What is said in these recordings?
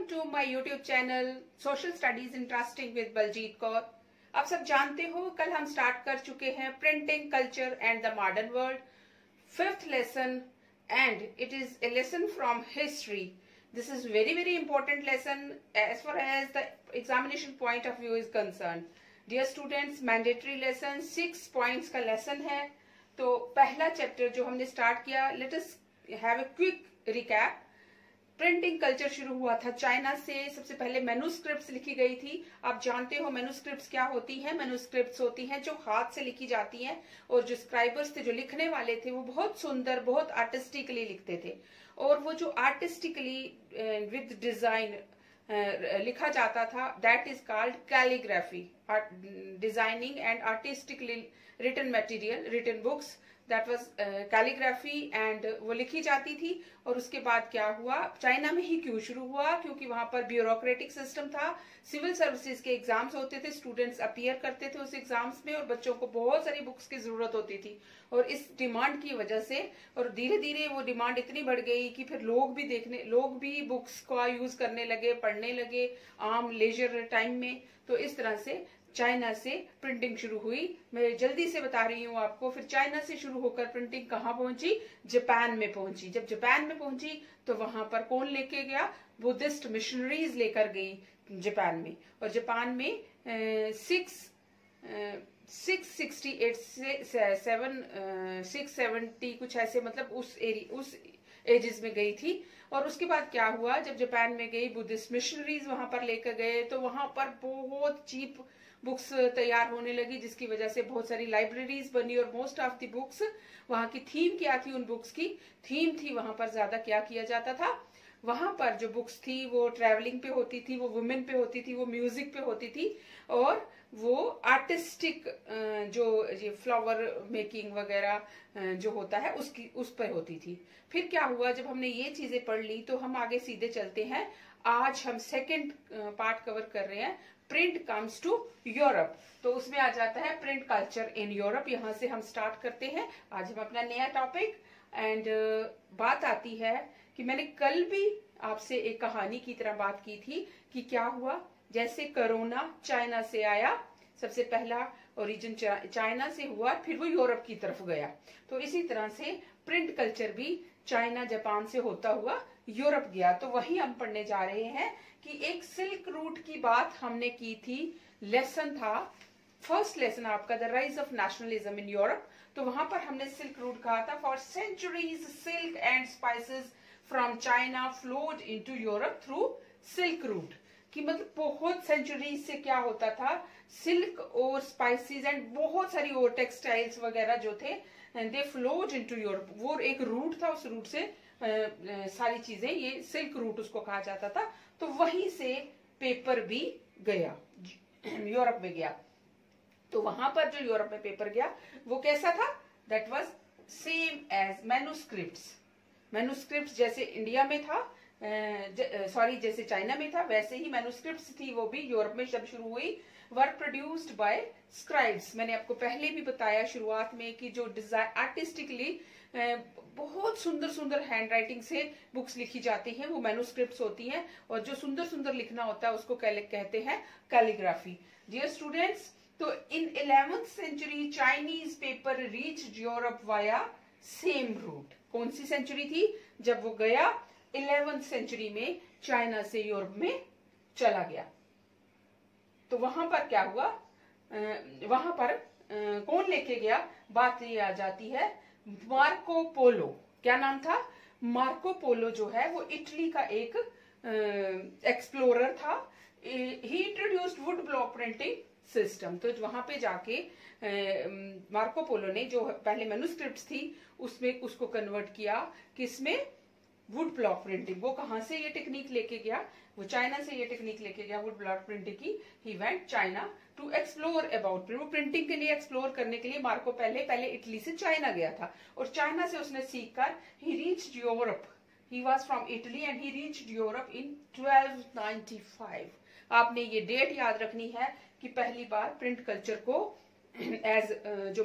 To my YouTube channel social studies interesting with Baljeet Kaur. आप सब जानते हो कल हम स्टार्ट कर चुके हैं printing culture and the modern world, fifth lesson, and it is a lesson from history. This is very important lesson as far as the examination point of view is concerned. Dear students, mandatory lesson 6 points का lesson है. तो पहला chapter जो हमने start किया, let us have a quick recap. Printing culture शुरू हुआ था चाइना से. सबसे पहले मैन्युस्क्रिप्ट्स लिखी गई थी. आप जानते हो मैन्युस्क्रिप्ट्स क्या होती हैं. मैन्युस्क्रिप्ट्स होती हैं जो हाथ से लिखी जाती हैं, और जो स्क्राइबर्स थे, जो लिखने वाले थे, वो बहुत सुंदर, बहुत आर्टिस्टिकली लिखते थे. और वो जो आर्टिस्टिकली विद डिजाइन लिखा जाता था, that is called calligraphy. Designing and artistically written material, written books, that was calligraphy, and वो लिखी जाती थी. और उसके बाद क्या हुआ, चाइना में ही क्यों शुरू हुआ, क्योंकि वहां पर ब्यूरोक्रेटिक सिस्टम था. सिविल सर्विसेज के एग्जाम्स होते थे, स्टूडेंट्स अपीयर करते थे उस एग्जाम्स में, और बच्चों को बहुत सारी बुक्स की जरूरत होती थी. और इस डिमांड की वजह से, और धीरे धीरे वो डिमांड इतनी बढ़ गई कि फिर लोग भी बुक्स का यूज करने लगे, पढ़ने लगे आम लेजर टाइम में. तो इस तरह से चाइना से प्रिंटिंग शुरू हुई. मैं जल्दी से बता रही हूँ आपको. फिर चाइना से शुरू होकर प्रिंटिंग कहाँ पहुंची, जापान में पहुंची. जब जापान में पहुंची तो वहां पर कौन लेके गया, बुद्धिस्ट मिशनरीज लेकर गई जापान में. और जापान में 668 से 670 कुछ ऐसे, मतलब उस एजेस में गई थी. और उसके बाद क्या हुआ, जब जापान में गई, बुद्धिस्ट मिशनरीज वहां पर लेकर गए, तो वहां पर बहुत चीप बुक्स तैयार होने लगी, जिसकी वजह से बहुत सारी लाइब्रेरीज बनी. और मोस्ट ऑफ द बुक्स, वहां की थीम क्या थी, उन बुक्स की थीम थी, वहां पर ज्यादा क्या किया जाता था, वहां पर जो बुक्स थी वो ट्रैवलिंग पे होती थी, वो वुमेन पे होती थी, वो म्यूजिक पे होती थी, और वो आर्टिस्टिक जो ये फ्लावर मेकिंग वगैरह जो होता है उस पर होती थी. फिर क्या हुआ, जब हमने ये चीजें पढ़ ली तो हम आगे सीधे चलते हैं. आज हम सेकंड पार्ट कवर कर रहे हैं, प्रिंट कम्स टू यूरोप. तो उसमें आ जाता है प्रिंट कल्चर इन यूरोप. यहां से हम स्टार्ट करते हैं आज हम अपना नया टॉपिक. एंड बात आती है कि मैंने कल भी आपसे एक कहानी की तरह बात की थी कि क्या हुआ, जैसे कोरोना चाइना से आया, सबसे पहला ओरिजिन चाइना से हुआ, फिर वो यूरोप की तरफ गया. तो इसी तरह से प्रिंट कल्चर भी चाइना जापान से होता हुआ यूरोप गया. तो वही हम पढ़ने जा रहे हैं कि एक सिल्क रूट की बात हमने की थी. लेसन था, फर्स्ट लेसन आपका, the rise of nationalism in Europe. तो वहां पर हमने सिल्क रूट कहा था. For centuries silk and spices from China flowed into Europe through silk route. कि मतलब बहुत सेंचुरीज से क्या होता था, सिल्क और स्पाइसेस एंड बहुत सारी और टेक्सटाइल्स वगैरह जो थे, दे फ्लोड इनटू यूरोप. वो एक रूट था, उस रूट से सारी चीजें, ये सिल्क रूट उसको कहा जाता था. तो वहीं से पेपर भी गया, यूरोप में गया. तो वहां पर जो यूरोप में पेपर गया वो कैसा था, that was same as manuscripts. Manuscripts जैसे इंडिया में था, जैसे चाइना में था, वैसे ही मैन्युस्क्रिप्ट्स थी वो भी यूरोप में जब शुरू हुई. वर प्रोड्यूस्ड बाय स्क्राइब्स. मैंने आपको पहले भी बताया शुरुआत में कि जो डिजाइन आर्टिस्टिकली बहुत सुंदर सुंदर हैंड राइटिंग से बुक्स लिखी जाती हैं, वो मैन्युस्क्रिप्ट्स होती हैं. और जो सुंदर सुंदर लिखना होता है उसको कहते हैं कैलीग्राफी. डियर स्टूडेंट्स, तो in 11th century Chinese paper reached Europe via same route. कौन सी सेंचुरी थी, जब वो गया 11th सेंचुरी में चाइना से यूरोप में चला गया. तो वहां पर क्या हुआ, वहां पर कौन लेके गया, बात ये आ जाती है, मार्को पोलो. क्या नाम था, मार्को पोलो जो है वो इटली का एक एक्सप्लोरर था. He introduced wood block printing system. तो वहां पे जाके मार्को पोलो ने जो पहले मैन्युस्क्रिप्ट्स थी उसमें उसको कन्वर्ट किया, किसमें, वुड ब्लॉक प्रिंटिंग. वो कहां से ये टेक्निक लेके गया, वो चाइना से ये टेक्निक लेके गया वुड ब्लॉक प्रिंटिंग की. He went China to explore about print. वो प्रिंटिंग के लिए एक्सप्लोर करने के लिए मार्को पहले इटली से चाइना गया था, और चाइना से उसने सीखकर ही reached Europe. He was from Italy and he reached Europe in 1295. आपने ये डेट याद रखनी है कि पहली बार प्रिंट कल्चर को एज जो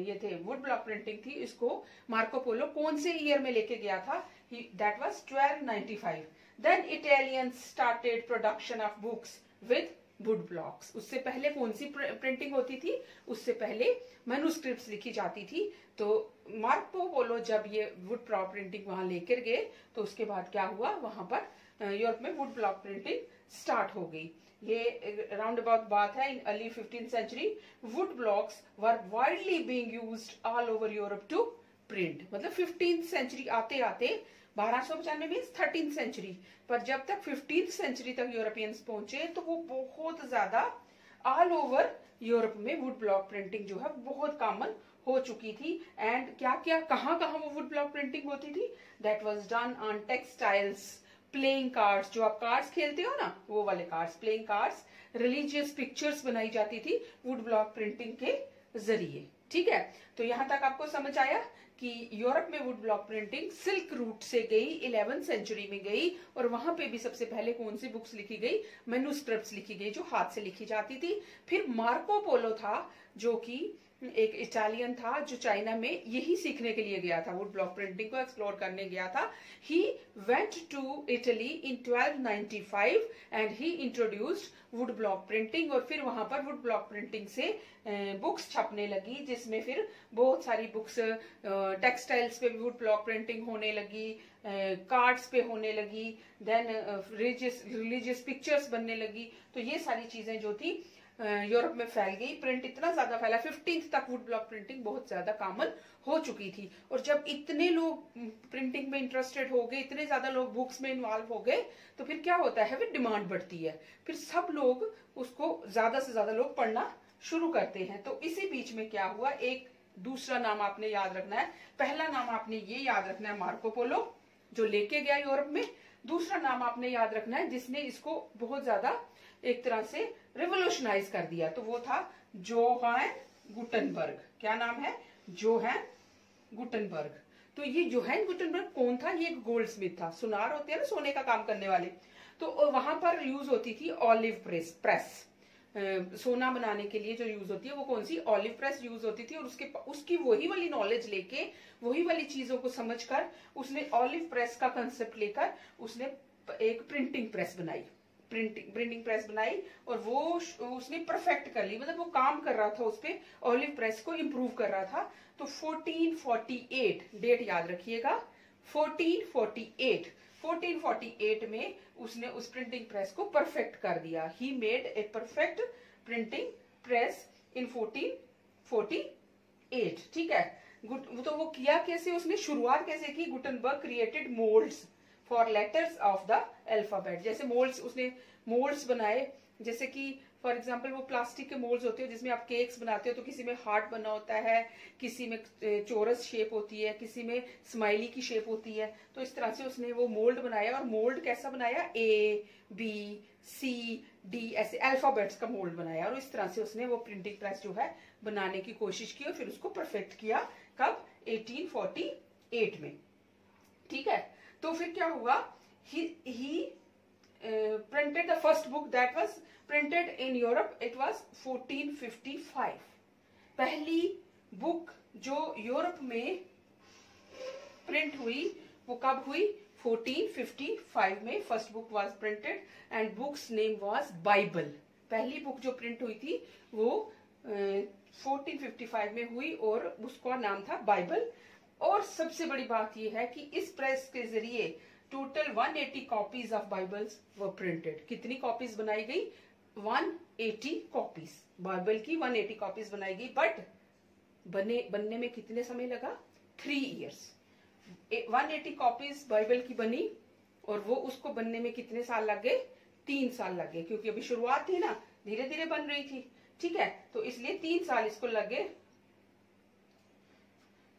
ये थे वुड ब्लॉक प्रिंटिंग थी, इसको मार्को पोलो कौन से ईयर में लेके गया था, that was 1295. Then Italians started production of books with wood blocks. उससे पहले कौन सी प्रिंटिंग होती थी? उससे पहले मैन्युस्क्रिप्ट्स लिखी जाती थी। तो मार्को पोलो जब ये वुड ब्लॉक प्रिंटिंग वहां लेकर गए तो उसके बाद क्या हुआ, वहां पर यूरोप में वुड ब्लॉक प्रिंटिंग स्टार्ट हो गई। ये राउंड अबाउट बात है, in early 15th century wood blocks were widely being used all over Europe to print. मतलब 15th सेंचुरी आते आते 1295 मीन्स 13th सेंचुरी, पर जब तक 15th सेंचुरी तक यूरोपियंस पहुंचे तो वो बहुत ज्यादा ऑल ओवर यूरोप में वुड ब्लॉक प्रिंटिंग जो है बहुत कॉमन हो चुकी थी। एंड क्या क्या कहाँ कहाँ वो वुड ब्लॉक प्रिंटिंग होती थी? That was done on textiles, playing cards, जो आप कार्ड्स खेलते हो ना वो वाले cards, playing cards, religious pictures बनाई जाती थी वुड ब्लॉक प्रिंटिंग के जरिए। ठीक है, तो यहां तक आपको समझ आया कि यूरोप में would block printing silk route से गई, 11th सेंचुरी में गई, और वहां पे भी सबसे पहले कौन सी बुक्स लिखी गई? मैन्युस्क्रिप्ट्स लिखी गई जो हाथ से लिखी जाती थी। फिर मार्को पोलो था जो कि एक इटालियन था जो चाइना में यही सीखने के लिए गया था, वुड ब्लॉक प्रिंटिंग को एक्सप्लोर करने गया था। He went to Italy in 1295 and he introduced wood block printing, और फिर वहां पर वुड ब्लॉक प्रिंटिंग से बुक्स छपने लगी, जिसमें फिर बहुत सारी बुक्स टेक्सटाइल्स पे वुड ब्लॉक प्रिंटिंग होने लगी, कार्ड्स पे होने लगी, देन रिलीजियस पिक्चर्स बनने लगी। तो ये सारी चीजें जो थी यूरोप में फैल गई, प्रिंट इतना ज्यादा फैला, 15th तक वुड ब्लॉक प्रिंटिंग बहुत ज्यादा कॉमन हो चुकी थी। और जब इतने लोग प्रिंटिंग में इंटरेस्टेड हो गए, इतने ज्यादा लोग बुक्स में इन्वॉल्व हो गए, तो फिर क्या होता है, फिर डिमांड बढ़ती है, फिर सब लोग उसको ज्यादा से ज्यादा लोग पढ़ना शुरू करते हैं। तो इसी बीच में क्या हुआ, एक दूसरा नाम आपने याद रखना है। पहला नाम आपने ये याद रखना है मार्को पोलो जो लेके गया यूरोप में। दूसरा नाम आपने याद रखना है जिसने इसको बहुत ज्यादा एक तरह से रिवोल्यूशनाइज कर दिया, तो वो था जोहान गुटनबर्ग। क्या नाम है? Johann Gutenberg. तो ये जोहान गुटनबर्ग कौन था? ये एक गोल्डस्मिथ था, सुनार होते हैं ना सोने का काम करने वाले। तो वहां पर यूज होती थी ऑलिव प्रेस, सोना बनाने के लिए जो यूज होती है वो कौन सी? ऑलिव प्रेस यूज होती थी। और उसकी वही वाली नॉलेज लेके, वही वाली चीजों को समझकर उसने ऑलिव प्रेस का कंसेप्ट लेकर उसने एक प्रिंटिंग प्रेस बनाई, प्रिंटिंग प्रेस बनाई, और वो उसने परफेक्ट कर ली, मतलब वो काम कर रहा था उस पे, ऑलिव प्रेस को इम्प्रूव कर रहा था। तो 1448 डेट याद रखिएगा, 1448 में उसने उस प्रिंटिंग प्रेस को परफेक्ट कर दिया। He made a perfect printing press in 1448। ठीक है, तो वो किया कैसे, उसने शुरुआत कैसे की? Gutenberg created moulds for letters of the alphabet. जैसे मोल्ड्स, उसने मोल्ड्स बनाए, जैसे कि फॉर एग्जाम्पल वो प्लास्टिक के मोल्ड्स होते हैं जिसमें आप केक्स बनाते हो, तो किसी में हार्ट बना होता है, किसी में चोरस शेप होती है, किसी में स्माइली की शेप होती है। तो इस तरह से उसने वो मोल्ड बनाया, और मोल्ड कैसा बनाया? ABCD ऐसे अल्फाबेट्स का मोल्ड बनाया, और इस तरह से उसने वो प्रिंटिंग प्रेस जो है बनाने की कोशिश की, और फिर उसको परफेक्ट किया। कब? 1848 में। ठीक है, तो फिर क्या हुआ, he printed the first book that was printed in Europe. It was 1455। पहली बुक जो यूरोप में प्रिंट हुई वो कब हुई? 1455 में first book was printed and books name was Bible. पहली बुक जो प्रिंट हुई थी वो 1455 में हुई और उसका नाम था बाइबल। और सबसे बड़ी बात यह है कि इस प्रेस के जरिए total 180 copies of Bibles were printed. कितनी कॉपीज बनाई गई? 180 कॉपीज, बाइबल की 180 कॉपीज बनाई गई। बट बनने में कितने समय लगा? 3 इयर्स। 180 कॉपीज बाइबल की बनी, और वो उसको बनने में कितने साल लग गए? 3 साल लग गए, क्योंकि अभी शुरुआत थी ना, धीरे धीरे बन रही थी। ठीक है, तो इसलिए 3 साल इसको लग गए।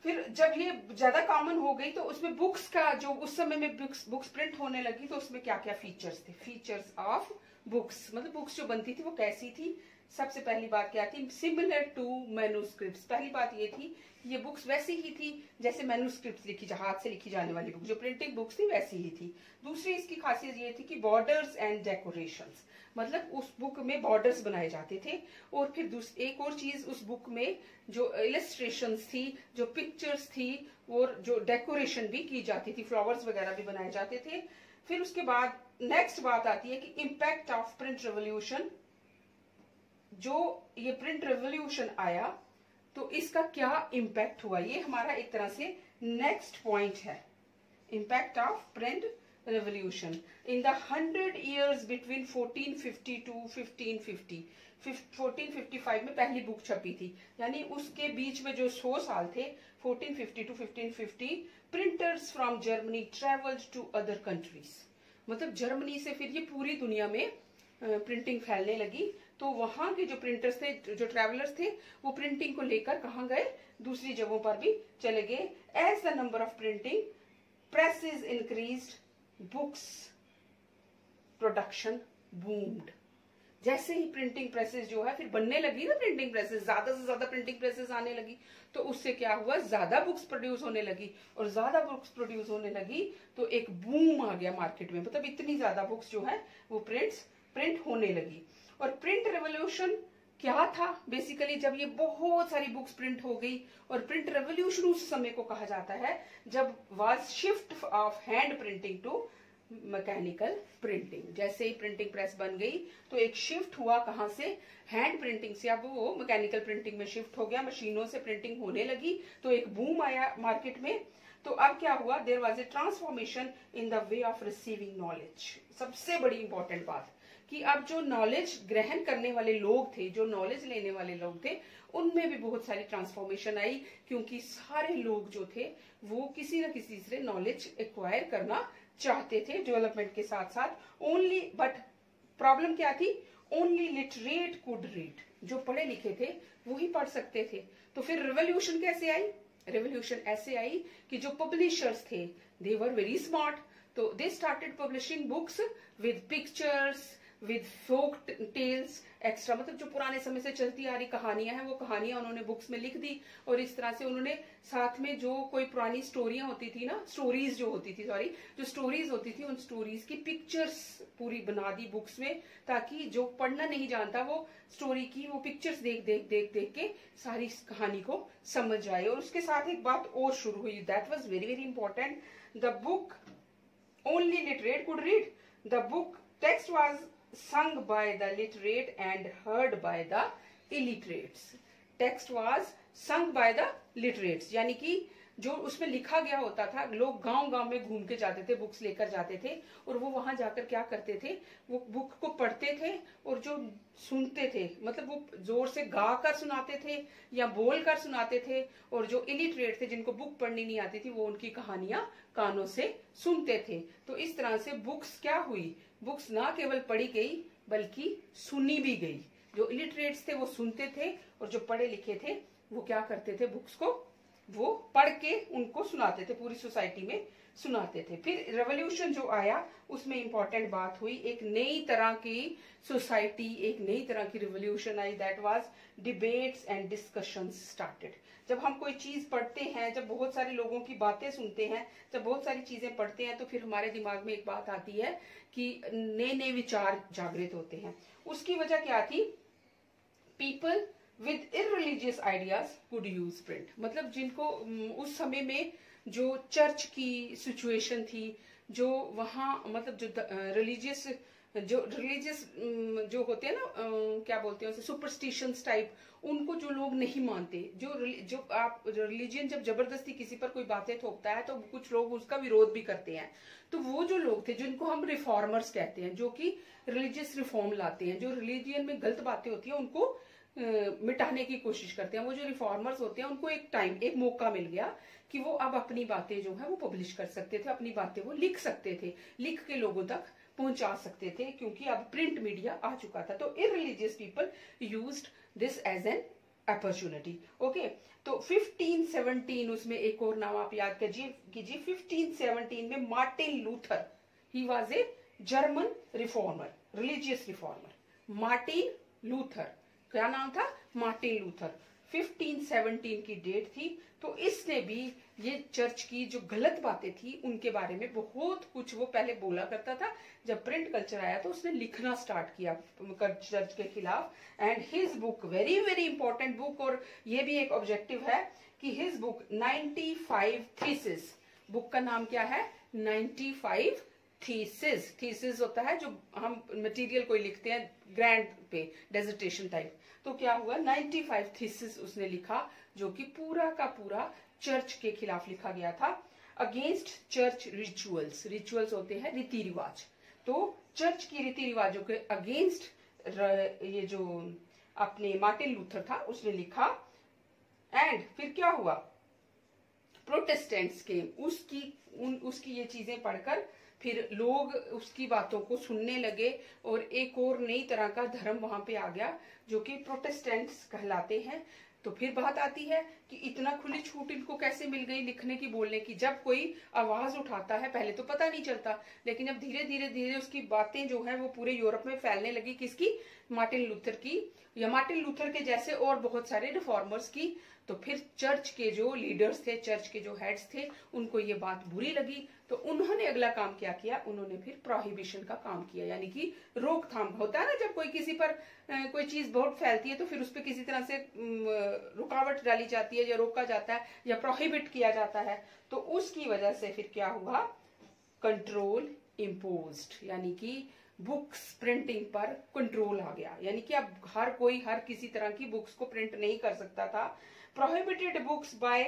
फिर जब ये ज्यादा कॉमन हो गई तो उसमें बुक्स का जो उस समय में बुक्स प्रिंट होने लगी, तो उसमें क्या क्या फीचर्स थे? फीचर्स ऑफ बुक्स, मतलब बुक्स जो बनती थी वो कैसी थी? सबसे पहली बात क्या थी? Similar to manuscripts. पहली बात ये थी कि ये बुक्स वैसी ही थी जैसे मैन्युस्क्रिप्ट्स लिखी, हाथ से लिखी जाने वाली बुक जो प्रिंटिंग बुक्स थी वैसी ही थी। दूसरी इसकी खासियत ये थी कि बॉर्डर्स एंड डेकोरेशंस, मतलब उस बुक में बॉर्डर्स बनाए जाते थे। और फिर एक और चीज, उस बुक में जो इलस्ट्रेशंस थी, जो पिक्चर्स थी, और जो डेकोरेशन भी की जाती थी, फ्लावर्स वगैरह भी बनाए जाते थे। फिर उसके बाद नेक्स्ट बात आती है कि इम्पैक्ट ऑफ प्रिंट रेवोल्यूशन। जो ये प्रिंट रेवोल्यूशन आया तो इसका क्या इम्पैक्ट हुआ, ये हमारा एक तरह से नेक्स्ट पॉइंट है। Impact of print revolution in the 100 years between 1450 to 1550। 1455 में पहली बुक छपी थी, यानी उसके बीच में जो 100 साल थे 1450 to 1550, printers from Germany travelled to other countries. मतलब जर्मनी से फिर ये पूरी दुनिया में प्रिंटिंग फैलने लगी। तो वहां के जो प्रिंटर्स थे, जो ट्रेवलर्स थे, वो प्रिंटिंग को लेकर कहाँ गए, दूसरी जगहों पर भी चले गए। As the number of printing presses increased, books production boomed. जैसे ही प्रिंटिंग प्रेसेस जो है फिर बनने लगी ना, प्रिंटिंग प्रेसेस, ज्यादा से ज्यादा प्रिंटिंग प्रेसेस आने लगी, तो उससे क्या हुआ, ज्यादा बुक्स प्रोड्यूस होने लगी, और ज्यादा बुक्स प्रोड्यूस होने लगी तो एक बूम आ गया मार्केट में। मतलब इतनी ज्यादा बुक्स जो है वो प्रिंट होने लगी। और प्रिंट रेवोल्यूशन क्या था बेसिकली, जब ये बहुत सारी बुक्स प्रिंट हो गई। और प्रिंट रेवोल्यूशन उस समय को कहा जाता है जब was shift of hand printing to mechanical printing. जैसे ही प्रिंटिंग प्रेस बन गई तो एक शिफ्ट हुआ, कहां से, हैंड प्रिंटिंग से अब वो मैकेनिकल प्रिंटिंग में शिफ्ट हो गया, मशीनों से प्रिंटिंग होने लगी, तो एक बूम आया मार्केट में। तो अब क्या हुआ, there was a transformation in the way of receiving knowledge. सबसे बड़ी इंपॉर्टेंट बात कि अब जो नॉलेज ग्रहण करने वाले लोग थे, जो नॉलेज लेने वाले लोग थे, उनमें भी बहुत सारी ट्रांसफॉर्मेशन आई, क्योंकि सारे लोग जो थे वो किसी न किसी से नॉलेज एक्वायर करना चाहते थे डेवलपमेंट के साथ साथ। ओनली बट प्रॉब्लम क्या थी, ओनली लिटरेट कुड रीड। जो पढ़े लिखे थे वो ही पढ़ सकते थे। तो फिर रेवोल्यूशन कैसे आई, रेवोल्यूशन ऐसे आई कि जो पब्लिशर्स थे दे वर वेरी स्मार्ट, तो they started publishing books with pictures, with folk tales extra. मतलब जो पुराने समय से चलती आ रही कहानियां हैं वो कहानियां उन्होंने बुक्स में लिख दी। और इस तरह से उन्होंने साथ में जो कोई पुरानी स्टोरियां होती थी ना, स्टोरीज जो होती थी, सॉरी, जो स्टोरीज होती थी, उन स्टोरीज की पिक्चर्स पूरी बना दी बुक्स में, ताकि जो पढ़ना नहीं जानता वो स्टोरी की वो पिक्चर्स देख के सारी कहानी को समझ जाए। और उसके साथ एक बात और शुरू हुई, that was very very important, the book only literate could read, the book text was sung by the literate and heard by the illiterates। text was sung by the literates, यानी कि जो उसमें लिखा गया होता था, लोग गांव-गांव में घूम के जाते थे, बुक्स लेकर जाते थे, और वो वहां जाकर क्या करते थे, वो बुक को पढ़ते थे, और जो सुनते थे, मतलब वो जोर से गा कर सुनाते थे या बोल कर सुनाते थे, और जो इलिटरेट थे, जिनको बुक पढ़नी नहीं आती थी, वो उनकी कहानियां कानों से सुनते थे। तो इस तरह से बुक्स क्या हुई, बुक्स ना केवल पढ़ी गई बल्कि सुनी भी गई। जो इलिटरेट्स थे वो सुनते थे, और जो पढ़े लिखे थे वो क्या करते थे, बुक्स को वो पढ़ के उनको सुनाते थे, पूरी सोसाइटी में सुनाते थे। फिर रेवोल्यूशन जो आया उसमें इंपॉर्टेंट बात हुई, एक नई तरह की सोसाइटी, एक नई तरह की revolution I, that was debates and discussions started. जब हम कोई चीज पढ़ते हैं, जब बहुत सारे लोगों की बातें सुनते हैं, जब बहुत सारी चीजें पढ़ते हैं, तो फिर हमारे दिमाग में एक बात आती है कि नए नए विचार जागृत होते हैं। उसकी वजह क्या थी, people with irreligious ideas could use print. मतलब जिनको उस समय में जो चर्च की सिचुएशन थी, जो वहाँ मतलब जो रिलीजियस जो होते हैं ना, क्या बोलते हैं उसे, सुपरस्टिशंस टाइप, उनको जो लोग नहीं मानते, जो आप रिलीजन जब जबरदस्ती किसी पर कोई बातें थोपता है तो कुछ लोग उसका विरोध भी करते हैं। तो वो जो लोग थे जिनको हम रिफॉर्मर्स कहते हैं, जो कि रिलीजियस रिफॉर्म लाते हैं, जो रिलीजियन में गलत बातें होती हैं उनको मिटाने की कोशिश करते हैं, वो जो रिफॉर्मर्स होते हैं उनको एक मौका मिल गया कि वो अब अपनी बातें जो है वो पब्लिश कर सकते थे, अपनी बातें वो लिख सकते थे, लिख के लोगों तक पहुंचा सकते थे, क्योंकि अब प्रिंट मीडिया आ चुका था। तो irreligious people used this as an opportunity. Okay, तो 1517 उसमें एक और नाम आप याद कीजिए 1517 में Martin Luther, he was a German reformer, religious reformer. Martin Luther, क्या नाम था, मार्टिन लूथर। 1517 की डेट थी। तो इसने भी ये चर्च की जो गलत बातें थी उनके बारे में बहुत कुछ वो पहले बोला करता था। जब प्रिंट कल्चर आया तो उसने लिखना स्टार्ट किया चर्च के खिलाफ। And his book, very very important book, और ये भी एक ऑब्जेक्टिव है कि हिज बुक 95 थीसिस, बुक का नाम क्या है, 95 थीसिस, थीसिस होता है जो हम मटेरियल कोई लिखते हैं ग्रांट पे, डेजर्टेशन टाइप। तो क्या हुआ, 95 थीसिस उसने लिखा, जो कि पूरा का पूरा चर्च के खिलाफ लिखा गया था, अगेंस्ट चर्च रिचुअल्स। रिचुअल्स होते हैं रीति रिवाज, तो चर्च की रीति रिवाजों के अगेंस्ट ये जो अपने मार्टिन लूथर था उसने लिखा। एंड फिर क्या हुआ, प्रोटेस्टेंट्स के उसकी ये चीजें पढ़कर फिर लोग उसकी बातों को सुनने लगे और एक और नई तरह का धर्म वहां पे आ गया जो कि प्रोटेस्टेंट्स कहलाते हैं। तो फिर बात आती है कि इतना खुली छूट इनको कैसे मिल गई लिखने की, बोलने की। जब कोई आवाज उठाता है पहले तो पता नहीं चलता, लेकिन जब धीरे धीरे धीरे उसकी बातें जो है वो पूरे यूरोप में फैलने लगी, किसकी, मार्टिन लूथर की, या मार्टिन लूथर के जैसे और बहुत सारे रिफॉर्मर्स की। तो फिर चर्च के जो लीडर्स थे, चर्च के जो हेड्स थे, उनको ये बात बुरी लगी, तो उन्होंने अगला काम क्या किया, उन्होंने फिर प्रोहिबिशन का काम किया, यानी कि रोकथाम। होता है ना जब कोई किसी पर कोई चीज बहुत फैलती है तो फिर उस पर किसी तरह से रुकावट डाली जाती है या रोका जाता है या प्रोहिबिट किया जाता है। तो उसकी वजह से फिर क्या हुआ, कंट्रोल इम्पोज्ड, यानी कि बुक्स प्रिंटिंग पर कंट्रोल आ गया, यानी कि अब हर कोई हर किसी तरह की बुक्स को प्रिंट नहीं कर सकता था। Prohibited books by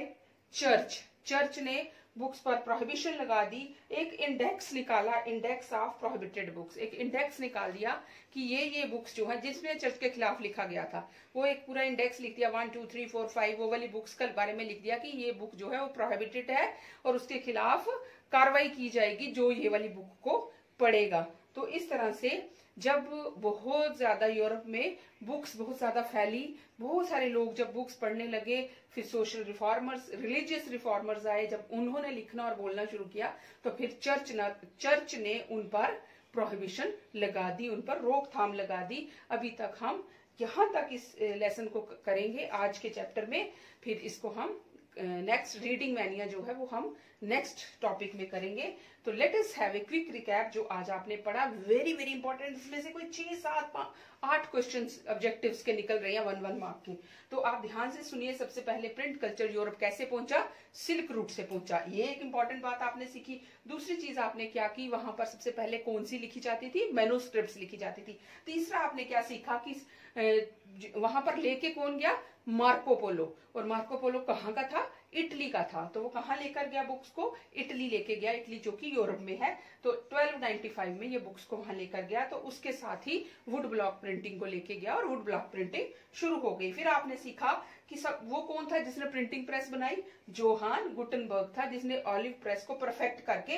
church, church ने बुक्स पर प्रोहिबिशन लगा दी। एक इंडेक्स निकाला, इंडेक्स ऑफ प्रोहिबिटेड बुक्स, एक इंडेक्स निकाल दिया कि ये बुक्स जो है जिसमें चर्च के खिलाफ लिखा गया था, वो एक पूरा इंडेक्स लिख दिया, 1 2 3 4 5 वो वाली बुक्स के बारे में लिख दिया कि ये बुक जो है वो प्रोहिबिटेड है और उसके खिलाफ कार्रवाई की जाएगी जो ये वाली बुक को पढ़ेगा। तो इस तरह से जब बहुत ज्यादा यूरोप में बुक्स बहुत ज्यादा फैली, बहुत सारे लोग जब बुक्स पढ़ने लगे, फिर सोशल रिफॉर्मर्स, रिलीजियस रिफॉर्मर्स आए, जब उन्होंने लिखना और बोलना शुरू किया तो फिर चर्च ने उन पर प्रोहिबिशन लगा दी, उन पर रोकथाम लगा दी। अभी तक हम यहां तक इस लेसन को करेंगे आज के चैप्टर में, फिर इसको हम नेक्स्ट रीडिंग मैनिया जो है वो हम नेक्स्ट टॉपिक में करेंगे। तो let us have a quick recap जो आज आपने पढ़ा, वेरी वेरी इंपॉर्टेंट। इसमें से कोई 6 7 8 क्वेश्चंस ऑब्जेक्टिव्स के निकल रहे हैं 1 मार्क के, तो आप ध्यान से सुनिए। सबसे पहले प्रिंट कल्चर यूरोप कैसे पहुंचा, सिल्क रूट से पहुंचा, ये एक इंपॉर्टेंट बात आपने सीखी। दूसरी चीज आपने क्या की, वहां पर सबसे पहले कौन सी लिखी जाती थी, मैन्युस्क्रिप्ट्स लिखी जाती थी। तीसरा आपने क्या सीखा कि वहां पर लेके कौन गया, मार्को पोलो, और मार्को पोलो कहाँ का था, इटली का था। तो वो कहाँ लेकर गया बुक्स को, इटली लेके गया, इटली जो कि यूरोप में है। तो 1295 में ये बुक्स को वहां लेकर गया, तो उसके साथ ही वुड ब्लॉक प्रिंटिंग को लेके गया और वुड ब्लॉक प्रिंटिंग शुरू हो गई। फिर आपने सीखा कि सब वो कौन था जिसने प्रिंटिंग प्रेस बनाई, जोहान गुटनबर्ग था, जिसने ऑलिव प्रेस को परफेक्ट करके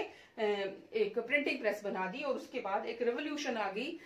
एक प्रिंटिंग प्रेस बना दी, और उसके बाद एक रेवोल्यूशन आ गई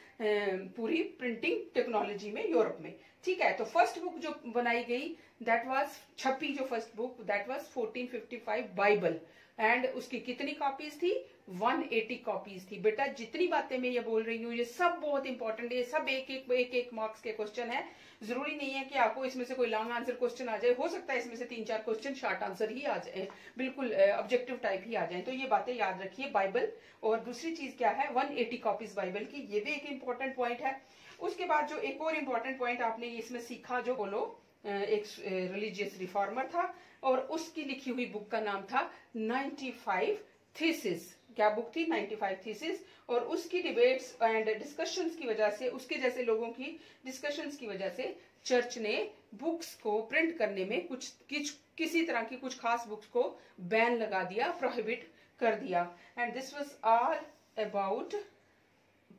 पूरी प्रिंटिंग टेक्नोलॉजी में यूरोप में। ठीक है, तो फर्स्ट बुक जो बनाई गई दैट वाज, छपी जो first book that was 1455 Bible, and उसकी कितनी कॉपीज थी, 180 कॉपीज थी। बेटा जितनी बातें मैं ये बोल रही हूँ ये सब बहुत इंपॉर्टेंट है, ये सब एक मार्क्स के क्वेश्चन है। जरूरी नहीं है कि आपको इसमें से कोई लॉन्ग आंसर क्वेश्चन आ जाए, हो सकता है इसमें से 3-4 क्वेश्चन शॉर्ट आंसर ही आ जाए, बिल्कुल ऑब्जेक्टिव टाइप ही आ जाए। तो ये बातें याद रखिए, बाइबल। और दूसरी चीज क्या है, 180 कॉपीज बाइबल की, ये भी एक इंपॉर्टेंट पॉइंट है। उसके बाद जो एक और इम्पोर्टेंट पॉइंट आपने इसमें सीखा, जो बोलो एक रिलीजियस रिफॉर्मर था और उसकी लिखी हुई बुक का नाम था 95 थीसिस। क्या बुक थी, 95 थीसिस। और उसकी डिबेट्स एंड डिस्कशंस की वजह से, उसके जैसे लोगों की डिस्कशंस की वजह से चर्च ने बुक्स को प्रिंट करने में किसी तरह की कुछ खास बुक्स को बैन लगा दिया, प्रोहिबिट कर दिया। And this was all about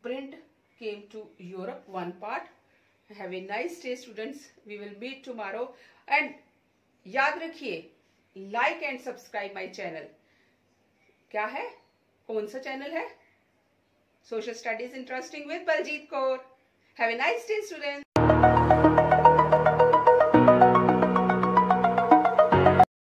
print came to Europe, one part. Have a nice day students, we will meet tomorrow, and याद रखिए like and subscribe my channel। क्या है, कौन सा चैनल है, social studies interesting with Baljeet Kaur. Have a nice day students।